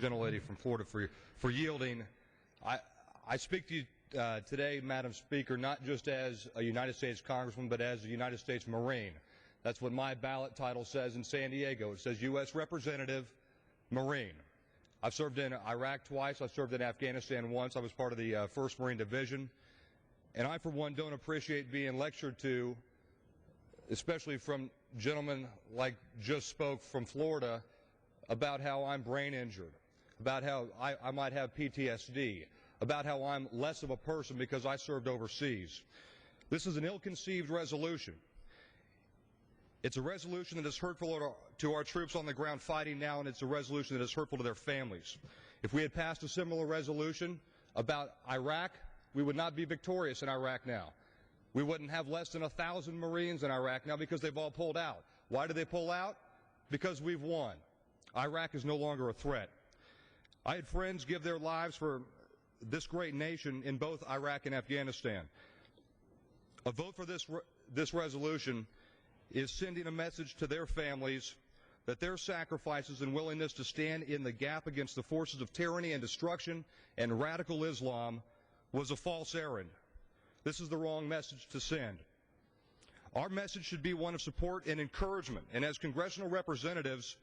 gentlelady from Florida for yielding. I speak to you today, Madam Speaker, not just as a United States Congressman, but as a United States Marine. That's what my ballot title says in San Diego. It says U.S. Representative, Marine. I've served in Iraq twice. I've served in Afghanistan once. I was part of the 1st Marine Division. And I, for one, don't appreciate being lectured to, especially from gentlemen like just spoke from Florida, about how I'm brain injured, about how I might have PTSD, about how I'm less of a person because I served overseas. This is an ill-conceived resolution. It's a resolution that is hurtful to our troops on the ground fighting now, and it's a resolution that is hurtful to their families. If we had passed a similar resolution about Iraq, we would not be victorious in Iraq now. We wouldn't have less than 1,000 Marines in Iraq now because they've all pulled out. Why did they pull out? Because we've won. Iraq is no longer a threat. I had friends give their lives for this great nation in both Iraq and Afghanistan. A vote for this resolution is sending a message to their families that their sacrifices and willingness to stand in the gap against the forces of tyranny and destruction and radical Islam was a false errand. This is the wrong message to send. Our message should be one of support and encouragement, and as congressional representatives,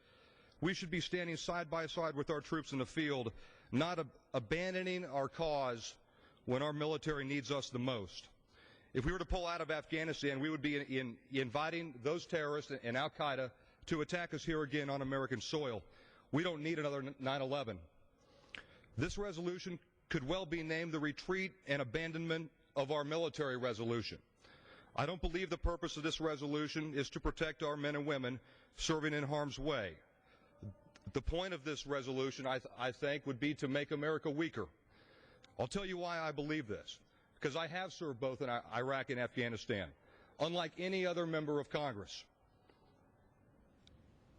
we should be standing side by side with our troops in the field, not abandoning our cause when our military needs us the most. If we were to pull out of Afghanistan, we would be inviting those terrorists and al-Qaeda to attack us here again on American soil. We don't need another 9/11. This resolution could well be named the retreat and abandonment of our military resolution. I don't believe the purpose of this resolution is to protect our men and women serving in harm's way. The point of this resolution, I think, would be to make America weaker. I'll tell you why I believe this. Because I have served both in Iraq and Afghanistan, unlike any other member of Congress.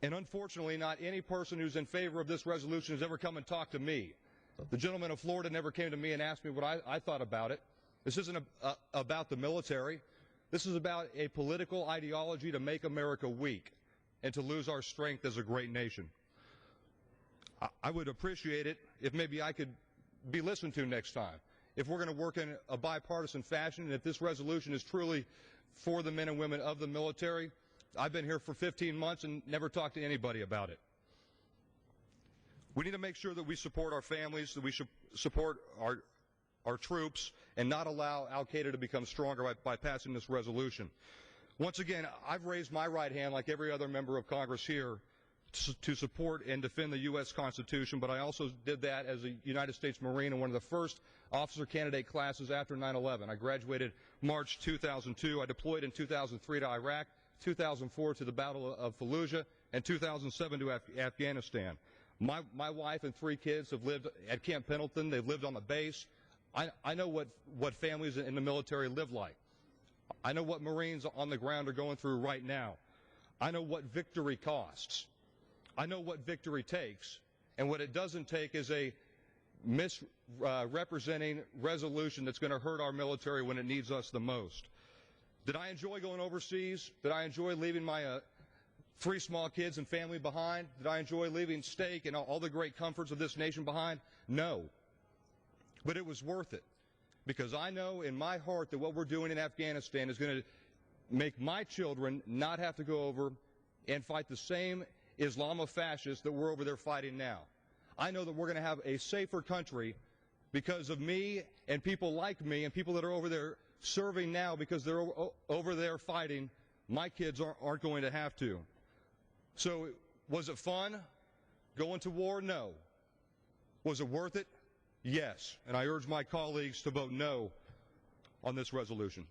And unfortunately, not any person who's in favor of this resolution has ever come and talked to me. The gentleman of Florida never came to me and asked me what I thought about it. This isn't about the military. This is about a political ideology to make America weak and to lose our strength as a great nation. I would appreciate it if maybe I could be listened to next time. If we're going to work in a bipartisan fashion, and if this resolution is truly for the men and women of the military, I've been here for 15 months and never talked to anybody about it. We need to make sure that we support our families, that we should support our troops, and not allow al-Qaeda to become stronger by passing this resolution. Once again, I've raised my right hand, like every other member of Congress here, to support and defend the U.S. Constitution, but I also did that as a United States Marine in one of the first officer candidate classes after 9/11. I graduated March 2002. I deployed in 2003 to Iraq, 2004 to the Battle of Fallujah, and 2007 to Afghanistan. My wife and 3 kids have lived at Camp Pendleton. They've lived on the base. I know what families in the military live like. I know what Marines on the ground are going through right now. I know what victory costs. I know what victory takes, and what it doesn't take is a misrepresenting resolution that's going to hurt our military when it needs us the most. Did I enjoy going overseas? Did I enjoy leaving my 3 small kids and family behind? Did I enjoy leaving steak and all the great comforts of this nation behind? No. But it was worth it, because I know in my heart that what we're doing in Afghanistan is going to make my children not have to go over and fight the same Islamofascists that we're over there fighting now. I know that we're going to have a safer country because of me and people like me and people that are over there serving now because they're over there fighting. My kids aren't going to have to. So was it fun going to war? No. Was it worth it? Yes. And I urge my colleagues to vote no on this resolution.